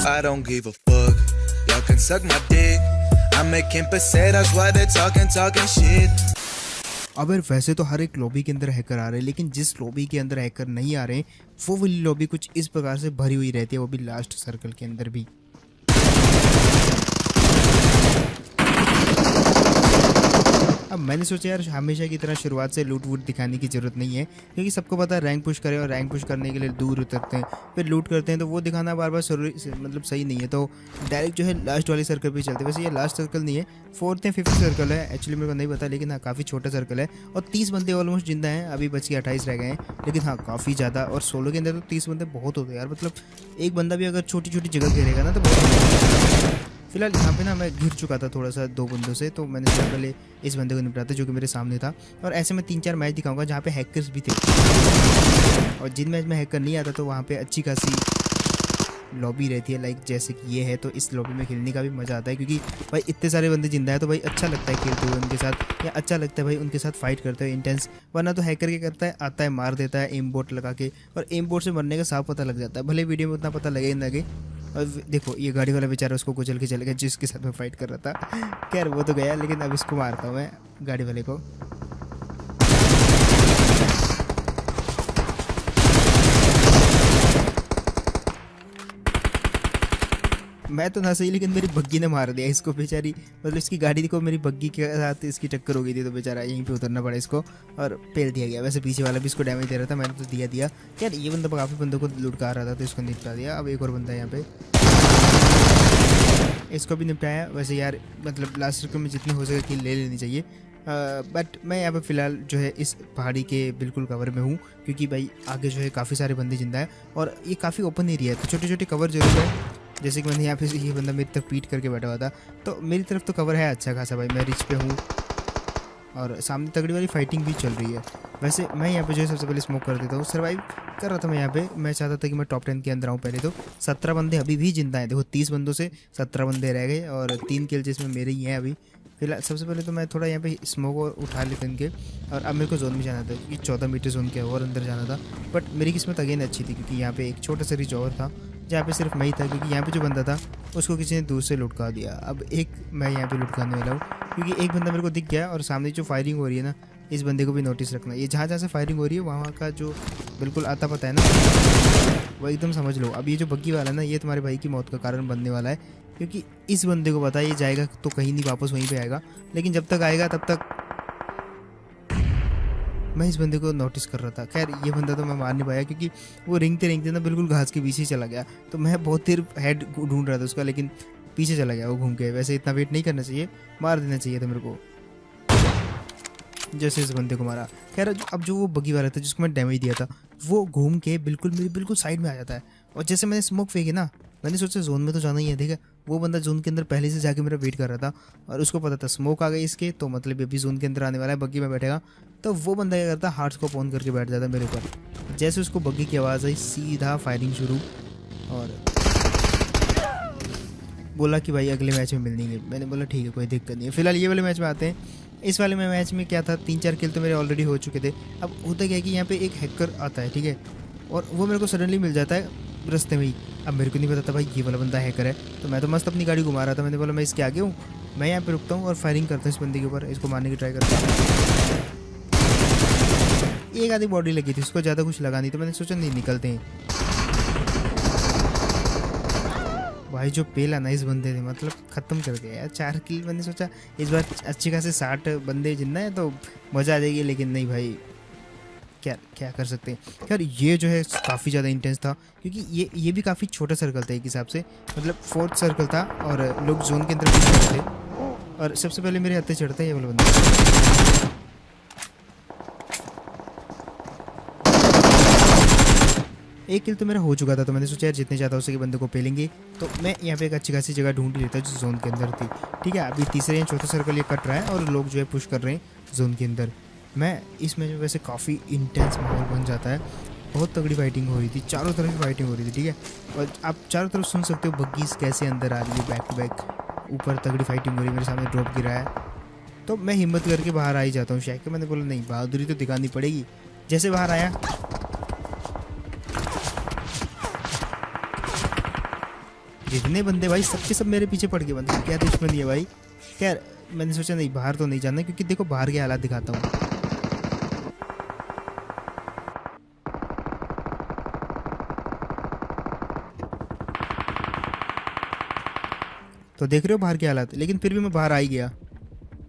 I don't give a fuck. Y'all can suck my dick. I'm making pesetas while they're talking shit. अब वैसे तो हर एक lobby के अंदर हैकर आ रहे हैं, लेकिन जिस लॉबी के अंदर हैकर नहीं आ रहे वो वाली लॉबी कुछ इस प्रकार से भरी हुई रहती है, वो भी लास्ट सर्कल के अंदर भी। अब मैंने सोचा यार हमेशा की तरह शुरुआत से लूट वूट दिखाने की ज़रूरत नहीं है, क्योंकि सबको पता है रैंक पुश करें और रैंक पुश करने के लिए दूर उतरते हैं फिर लूट करते हैं, तो वो दिखाना बार बार मतलब सही नहीं है। तो डायरेक्ट जो है लास्ट वाले सर्कल पे चलते हैं। वैसे ये लास्ट सर्कल नहीं है, 4th या 5th सर्कल है, एक्चुअली मेरे को नहीं पता, लेकिन हाँ काफ़ी छोटा सर्कल है और 30 बंदे ऑलमोस्ट जिंदा हैं, अभी बच के 28 रह गए हैं, लेकिन हाँ काफ़ी ज़्यादा। और सोलो के अंदर तो 30 बंदे बहुत होते हैं यार, मतलब एक बंदा भी अगर छोटी छोटी जगह घेरेगा ना तो बहुत। फिलहाल यहाँ पे ना मैं घिर चुका था थोड़ा सा 2 बंदों से, तो मैंने सोचा पहले इस बंदे को निपटाता जो कि मेरे सामने था। और ऐसे मैं 3-4 मैच दिखाऊंगा जहाँ पे हैकर्स भी थे, और जिन मैच में हैकर नहीं आता तो वहाँ पे अच्छी खासी लॉबी रहती है, लाइक जैसे कि ये है। तो इस लॉबी में खेलने का भी मज़ा आता है, क्योंकि भाई इतने सारे बंदे जिंदा है तो भाई अच्छा लगता है खेलते हुए उनके साथ, या अच्छा लगता है भाई उनके साथ फाइट करते हुए इंटेंस। वरना तो हैकर क्या करता है, आता है मार देता है एम बोट लगा के, और एम बोट से मरने का साफ पता लग जाता है, भले वीडियो में उतना पता लगे ना लगे। और देखो ये गाड़ी वाला बेचारा उसको कुचल के चले गया जिसके साथ मैं फाइट कर रहा था। खैर वो तो गया, लेकिन अब इसको मारता हूँ मैं गाड़ी वाले को। मैं तो ना सही, लेकिन मेरी बग्गी ने मार दिया इसको बेचारी, मतलब इसकी गाड़ी को मेरी बग्गी के साथ इसकी टक्कर हो गई थी, तो बेचारा यहीं पे उतरना पड़ा इसको और पेल दिया गया। वैसे पीछे वाला भी इसको डैमेज दे रहा था, मैंने तो दिया यार। ये बंदा काफ़ी बंदों को लुटका रहा था तो इसको निपटा दिया। अब एक और बंदा है यहाँ पे, इसको भी निपटाया। वैसे यार मतलब लास्ट सर्कल में जितनी हो सके किल ले लेनी चाहिए, बट मैं यहाँ पे फ़िलहाल जो है इस पहाड़ी के बिल्कुल कवर में हूँ, क्योंकि भाई आगे जो है काफ़ी सारे बंदे जिंदा है और ये काफ़ी ओपन एरिया है, तो छोटे छोटे कवर जरूर है। जैसे कि मैंने यहाँ पे ये बंदा मेरी तरफ पीट करके बैठा हुआ था, तो मेरी तरफ तो कवर है अच्छा खासा भाई, मैं रिच पे हूँ और सामने तगड़ी वाली फाइटिंग भी चल रही है। वैसे मैं यहाँ पे जो है सबसे पहले स्मोक कर देता हूँ, सर्वाइव कर रहा था मैं यहाँ पे। मैं चाहता था कि मैं टॉप 10 के अंदर आऊँ पहले। तो 17 बंदे अभी भी जिंदा हैं, देखो 30 बंदों से 17 बंदे रह गए और 3 किल जिसमें मेरे ही हैं अभी फिलहाल। सबसे पहले तो मैं थोड़ा यहाँ पे स्मोक और उठा लेता इनके, और अब मेरे को जोन में जाना था क्योंकि 14 मीटर जोन के और अंदर जाना था। बट मेरी किस्मत अगेन अच्छी थी, क्योंकि यहाँ पे एक छोटा सा रिच और था जहाँ पे सिर्फ मैं ही था, क्योंकि यहाँ पे जो बंदा था उसको किसी ने दूर से लुटका दिया। अब एक मैं यहाँ पे लुटकाने वाला हूँ, क्योंकि एक बंदा मेरे को दिख गया और सामने जो फायरिंग हो रही है ना, इस बंदे को भी नोटिस रखना। ये जहाँ जहाँ से फायरिंग हो रही है वहाँ का जो बिल्कुल आता पता है ना, वो एकदम समझ लो। अब ये जो बग्गी वाला है ना, ये तुम्हारे भाई की मौत का कारण बनने वाला है, क्योंकि इस बंदे को पता है ये जाएगा तो कहीं नहीं, वापस वहीं पे आएगा, लेकिन जब तक आएगा तब तक मैं इस बंदे को नोटिस कर रहा था। खैर ये बंदा तो मैं मार नहीं पाया, क्योंकि वो रेंगते ना बिल्कुल घास के पीछे चला गया, तो मैं बहुत देर हेड ढूंढ रहा था उसका, लेकिन पीछे चला गया वो घूम के। वैसे इतना वेट नहीं करना चाहिए, मार देना चाहिए था मेरे को, जैसे इस बंदे को मारा। खैर अब जो वो बग्गी वाला था जिसको मैं डैमेज दिया था, वो घूम के मेरी बिल्कुल साइड में आ जाता है, और जैसे मैंने स्मोक फेंकी ना, मैंने सोचा जोन में तो जाना ही है। ठीक है, वो बंदा जोन के अंदर पहले से जाके मेरा वेट कर रहा था, और उसको पता था स्मोक आ गई इसके, तो मतलब अभी जोन के अंदर आने वाला है, बग्गी में बैठेगा। तो वो बंदा क्या करता, हार्ट्स को ऑन करके बैठ जाता मेरे ऊपर। जैसे उसको बग्गी की आवाज़ आई, सीधा फायरिंग शुरू, और बोला कि भाई अगले मैच में मिलेंगे। मैंने बोला ठीक है कोई दिक्कत नहीं है। फिलहाल ये वाले मैच में आते हैं। इस वाले मैच में क्या था, 3-4 किल तो मेरे ऑलरेडी हो चुके थे। अब होता क्या है कि यहाँ पे एक हैकर आता है, ठीक है, और वो मेरे को सडनली मिल जाता है रास्ते में ही। अब मेरे को नहीं पता था भाई ये वाला बंदा हैकर है, तो मैं तो मस्त अपनी गाड़ी घुमा रहा था। मैंने बोला मैं इसके आगे हूँ, मैं यहाँ पे रुकता हूँ और फायरिंग करता हूँ इस बंदे के ऊपर, इसको मारने की ट्राई करता हूँ। एक आधी बॉडी लगी थी, उसको ज़्यादा कुछ लगा नहीं, तो मैंने सोचा नहीं निकलते हैं। भाई जो पेला ना इस बंदे ने, मतलब ख़त्म कर दिया यार, 4 किल। मैंने सोचा इस बार अच्छे खासे 60 बंदे जितना है तो मज़ा आ जाएगी, लेकिन नहीं भाई, क्या कर सकते हैं। खैर ये जो है काफ़ी ज़्यादा इंटेंस था, क्योंकि ये भी काफ़ी छोटा सर्कल था एक हिसाब से, मतलब 4th सर्कल था और लोग जोन के अंदर भी थे। और सबसे पहले मेरे हत्थे चढ़ता है ये वाला बंदा। एक किल तो मेरा हो चुका था, तो मैंने सोचा यार जितने ज़्यादा हो सके बंदे को पेलेंगे, तो मैं यहाँ पे एक अच्छी खासी जगह ढूंढ लेता जो जोन के अंदर थी। ठीक है, अभी तीसरे या चौथा सर्कल ये कट रहा है और लोग जो है पुश कर रहे हैं जोन के अंदर। मैं इसमें जो वैसे काफ़ी इंटेंस माहौल बन जाता है, बहुत तगड़ी फाइटिंग हो रही थी, चारों तरफ फाइटिंग हो रही थी। ठीक है, और आप चारों तरफ सुन सकते हो बग्गीज कैसे अंदर आ रही है, बैक टू बैक ऊपर तगड़ी फाइटिंग हो रही है। मेरे सामने ड्रॉप गिरा है, तो मैं हिम्मत करके बाहर आ ही जाता हूँ। शायद मैंने बोला नहीं, बहादुरी तो दिखानी पड़ेगी। जैसे बाहर आया, जितने बंदे भाई सबके सब मेरे पीछे पड़ गए, मतलब क्या दुश्मनी है भाई। खैर मैंने सोचा नहीं बाहर तो नहीं जाना, क्योंकि देखो बाहर के हालात दिखाता हूँ। तो देख रहे हो बाहर के हालात, लेकिन फिर भी मैं बाहर आ ही गया।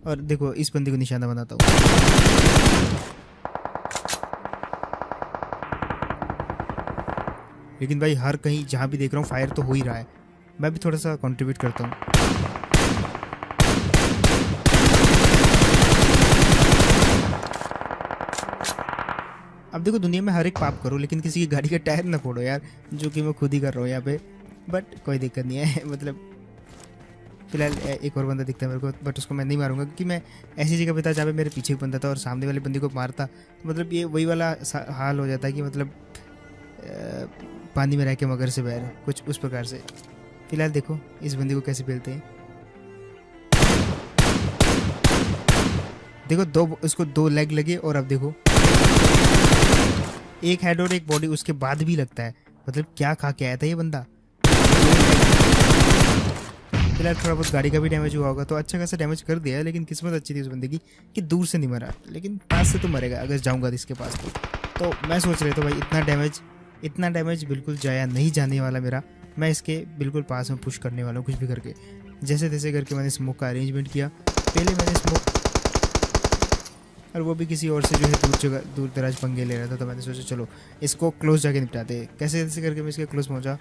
और देखो इस बंदे को निशाना बनाता हूँ। लेकिन भाई हर कहीं जहाँ भी देख रहा हूँ फायर तो हो ही रहा है। मैं भी थोड़ा सा कंट्रीब्यूट करता हूँ। अब देखो दुनिया में हर एक पाप करो, लेकिन किसी की गाड़ी का टायर ना फोड़ो यार, जो कि मैं खुद ही कर रहा हूँ यहाँ पे। बट कोई दिक्कत नहीं है। मतलब फिलहाल एक और बंदा दिखता है मेरे को, बट उसको मैं नहीं मारूंगा, क्योंकि मैं ऐसी जगह पे था जहाँ पे मेरे पीछे बंदा था और सामने वाले बंदे को मारता तो मतलब ये वही वाला हाल हो जाता है कि मतलब पानी में रह के मगर से बैर, कुछ उस प्रकार से। फिलहाल देखो इस बंदे को कैसे पेलते हैं। देखो उसको 2 लेग लगे और अब देखो एक हेड और एक बॉडी उसके बाद भी लगता है। मतलब क्या खा के आया था ये बंदा। फिलहाल थोड़ा बहुत गाड़ी का भी डैमेज हुआ होगा, तो अच्छा खासा डैमेज कर दिया है, लेकिन किस्मत अच्छी थी उस बंदे की कि दूर से नहीं मरा, लेकिन पास से तो मरेगा अगर जाऊंगा इसके पास तो मैं सोच रहा था भाई इतना डैमेज बिल्कुल जाया नहीं जाने वाला मेरा। मैं इसके बिल्कुल पास में पुश करने वाला हूँ कुछ भी करके। जैसे तैसे करके मैंने स्मोक का अरेंजमेंट किया। पहले मैंने स्मोक, और वो भी किसी और से जो है दूर दराज पंगे ले रहा था, तो मैंने सोचा चलो इसको क्लोज जाके निपटाते। कैसे कैसे करके मैं इसके क्लोज पहुँचा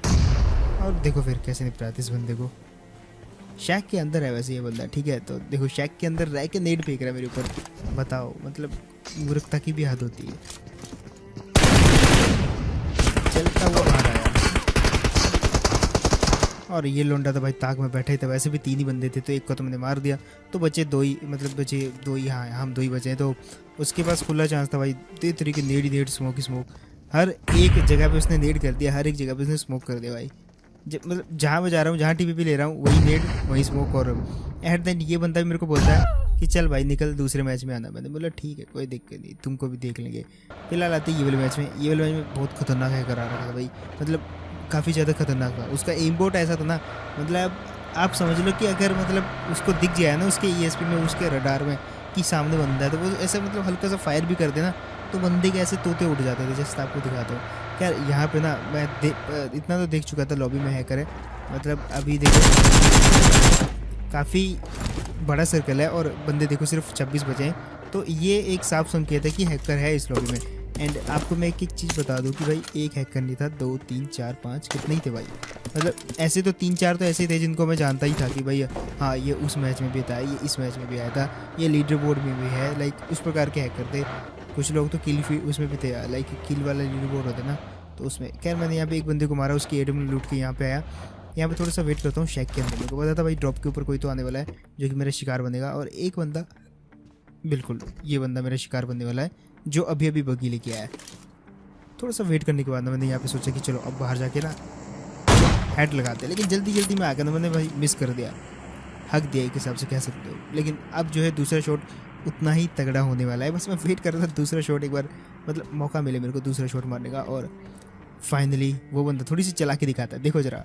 और देखो फिर कैसे निपटाते इस बंदे को। शैक के अंदर है वैसे ये बंदा, ठीक है। तो देखो शैक के अंदर रह के नेट फेंक रहा है मेरे ऊपर। बताओ मतलब मूर्खता की भी हद होती है। चलता हुआ बाहर आया और ये लोंडा तो भाई ताक में बैठा ही था। वैसे भी 3 ही बंदे थे, तो एक को तो मैंने मार दिया, तो बचे 2 ही, मतलब बचे 2 ही। हाँ हम 2 ही बचे हैं, तो उसके पास खुला चांस था भाई। दे तरीके नेड ही नेड, स्मोक ही स्मोक, हर एक जगह पे उसने नेड कर दिया, हर एक जगह पे उसने स्मोक कर दिया भाई। मतलब जहाँ मैं जा रहा हूँ, जहाँ टीपी ले रहा हूँ, वही नेड वही स्मोक। और एट देन ये बंदा भी मेरे को बोलता है कि चल भाई निकल दूसरे मैच में आना। मैंने बोला ठीक है कोई दिक्कत नहीं, तुमको भी देख लेंगे। फिलहाल आते ये वाले मैच में। ये वाले मैच में बहुत खतरनाक है करा रहा था भाई, मतलब काफ़ी ज़्यादा खतरनाक था। उसका एम बोट ऐसा था ना, मतलब आप समझ लो कि अगर मतलब उसको दिख जाए ना उसके ESP में, उसके रडार में कि सामने बंदा है, तो वो ऐसा मतलब हल्का सा फायर भी कर देना तो बंदे के ऐसे तोते उड़ जाते थे, जैसे आपको दिखाता हूँ। यार यहाँ पे ना मैं इतना तो देख चुका था लॉबी में हैकर है। मतलब अभी देखो काफ़ी बड़ा सर्कल है और बंदे देखो सिर्फ 26 बचे हैं, तो ये एक साफ संकेत है कि हैकर है इस लॉबी में। एंड आपको मैं एक चीज़ बता दूं कि भाई एक हैकर नहीं था, 2 3 4 5 कितने ही थे भाई। मतलब ऐसे तो 3-4 तो ऐसे ही थे जिनको मैं जानता ही था कि भाई हाँ ये उस मैच में भी था, ये इस मैच में भी आया था, ये लीडर बोर्ड में भी है, लाइक उस प्रकार के हैकर थे। कुछ लोग तो किल उसमें भी थे, लाइक किल वाला लीडर बोर्ड होता है ना, तो उसमें। खैर मैंने यहाँ पे एक बंदे को मारा, उसकी AW लूट के यहाँ पे आया। यहाँ पे थोड़ा सा वेट करता हूँ शैक के अंदर। मेरे को पता था भाई ड्रॉप के ऊपर कोई तो आने वाला है जो कि मेरा शिकार बनेगा, और एक बंदा, बिल्कुल ये बंदा मेरा शिकार बनने वाला है जो अभी अभी बगी लेके आया है। थोड़ा सा वेट करने के बाद मैंने यहाँ पे सोचा कि चलो अब बाहर जाके ना हेड लगाते, लेकिन जल्दी में आकर मैंने भाई मिस कर दिया, हक दिया एक हिसाब से कह सकते हो। लेकिन अब जो है दूसरा शॉट उतना ही तगड़ा होने वाला है। बस मैं वेट कर रहा था दूसरा शॉट, एक बार मतलब मौका मिले मेरे को दूसरा शॉट मारने का, और फाइनली वो बंदा थोड़ी सी चला के दिखाता है। देखो जरा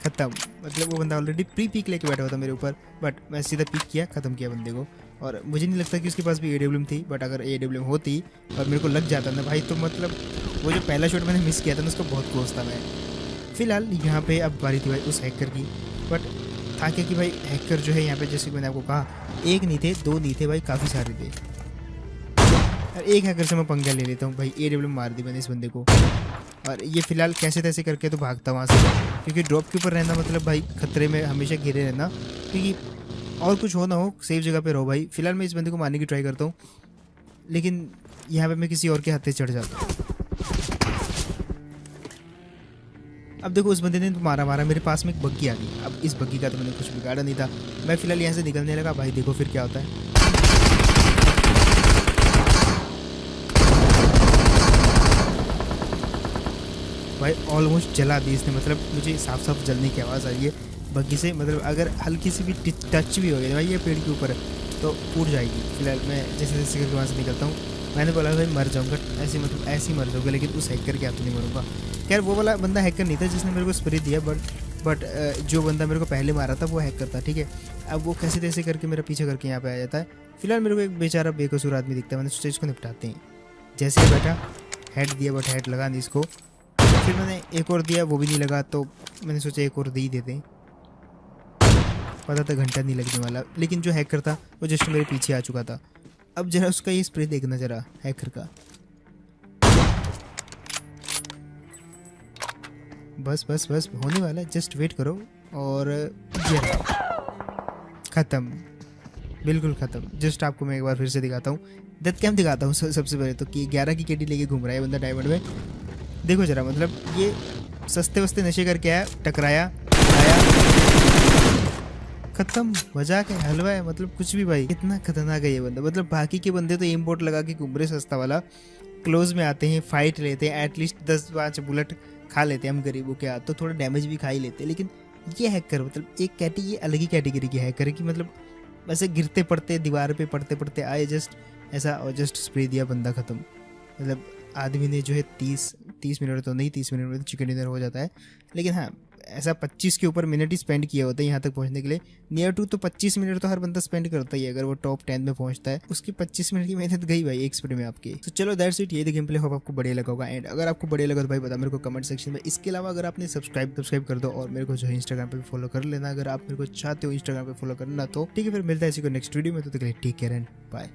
खत्म। मतलब वो बंदा ऑलरेडी प्री पीक लेके बैठा हुआ था मेरे ऊपर, बट मैं सीधा पीक किया, ख़त्म किया बंदे को। और मुझे नहीं लगता कि उसके पास भी AWM थी, बट अगर AWM होती और मेरे को लग जाता ना भाई, तो मतलब वो जो पहला शॉट मैंने मिस किया था ना उसको बहुत क्लोज था मैं। फिलहाल यहाँ पे अब बारी थी भाई उस हैकर की, बट था क्या कि भाई हैकर जो है यहाँ पे, जैसे मैंने आपको कहा, एक नहीं थे, 2 नहीं थे भाई, काफ़ी सारे थे। और एक हैकर से मैं पंगा ले लेता हूँ भाई, AWM मार दी मैंने इस बंदे को। और ये फिलहाल कैसे तैसे करके तो भागता वहाँ से, क्योंकि ड्रॉप के ऊपर रहना मतलब भाई खतरे में हमेशा घिरे रहना, क्योंकि और कुछ हो ना हो सेफ जगह पे रहो भाई। फिलहाल मैं इस बंदे को मारने की ट्राई करता हूँ, लेकिन यहाँ पे मैं किसी और के हाथ से चढ़ जाता हूँ। अब देखो उस बंदे ने तो मारा मेरे पास में एक बग्गी आ गई। अब इस बग्गी का तो मैंने कुछ बिगाड़ा नहीं था, मैं फिलहाल यहाँ से निकलने लगा भाई। देखो फिर क्या होता है। भाई ऑलमोस्ट जला दी इसने, मतलब मुझे साफ साफ जलने की आवाज़ आई है बग्गी से। मतलब अगर हल्की सी भी टच भी हो गई भाई ये पेड़ के ऊपर तो फूट जाएगी। फिलहाल मैं जैसे जैसे करके वहाँ से निकलता हूँ मैंने बोला भाई मर जाऊंगा ऐसे, मतलब ऐसे ही मर जाऊंगा, लेकिन उस हैकर के हाथ नहीं मरूंगा। खैर वो वाला बंदा हैकर नहीं था जिसने मेरे को स्प्रे दिया, बट जो बंदा मेरे को पहले मारा था वो हैकर था, ठीक है। अब वो कैसे तैसे करके मेरा पीछे करके यहाँ पे आ जाता है। फिलहाल मेरे को एक बेचारा बेकसूर आदमी दिखता है, मैंने सोचा इसको निपटाते हैं। जैसे ही बैठा हेड दिया, बट हेड लगा नहीं इसको। फिर मैंने एक और दिया, वो भी नहीं लगा, तो मैंने सोचा एक और दे ही देते हैं। पता था घंटा नहीं लगने वाला, लेकिन जो हैकर था वो जस्ट मेरे पीछे आ चुका था। अब जरा उसका ये स्प्रे देखना जरा हैकर का। बस बस बस होने वाला है, जस्ट वेट करो। और ये ख़त्म, बिल्कुल ख़त्म। जस्ट आपको मैं एक बार फिर से दिखाता हूँ, डेथ कैम दिखाता हूँ। सबसे पहले तो कि 11 की केडी लेके घूम रहा है बंदा डायमंड में। देखो जरा, मतलब ये सस्ते वस्ते नशे करके आया, टकराया, आया, खत्म। मजाक है, हलवा है, मतलब कुछ भी भाई। इतना खतरनाक है ये बंदा। मतलब बाकी के बंदे तो इम्पोर्ट लगा के घूम रहे सस्ता वाला, क्लोज में आते हैं, फाइट लेते हैं, एटलीस्ट 10-5 बुलेट खा लेते हैं हम गरीबों के हाथ, तो थोड़ा डैमेज भी खा ही लेते हैं। लेकिन ये हैकर मतलब एक कैटेगरी, अलग ही कैटेगरी की हैकर है कि मतलब ऐसे गिरते पड़ते दीवार पे पड़ते पड़ते आए, जस्ट ऐसा, और जस्ट स्प्रे दिया, बंदा खत्म। मतलब आदमी ने जो है 30 मिनट तो नहीं, 30 मिनट में तो चिकन डिनर हो जाता है, लेकिन हाँ ऐसा 25 के ऊपर मिनट ही स्पेंड किया होता है यहाँ तक पहुँचने के लिए। नियर टू तो 25 मिनट तो हर बंदा स्पेंड करता ही है अगर वो टॉप 10 में पहुँचता है। उसकी 25 मिनट की मेहनत गई भाई एक स्प्रे में आपकी। तो चलो दैट्स इट, ये गेम प्ले होप आपको बढ़िया लगा होगा। एंड अगर आपको बढ़िया लगा तो भाई बता मेरे को कमेंट सेक्शन में। इसके अलावा अगर आपने सब्सक्राइब कर दो, और मेरे को जो है इंस्टाग्राम पे भी फॉलो कर लेना अगर आप मेरे को चाहते हो इंस्टाग्राम पे फॉलो करना तो। ठीक है, फिर मिलता है इसी को नेक्स्ट वीडियो में, तो टेक केयर एंड बाय।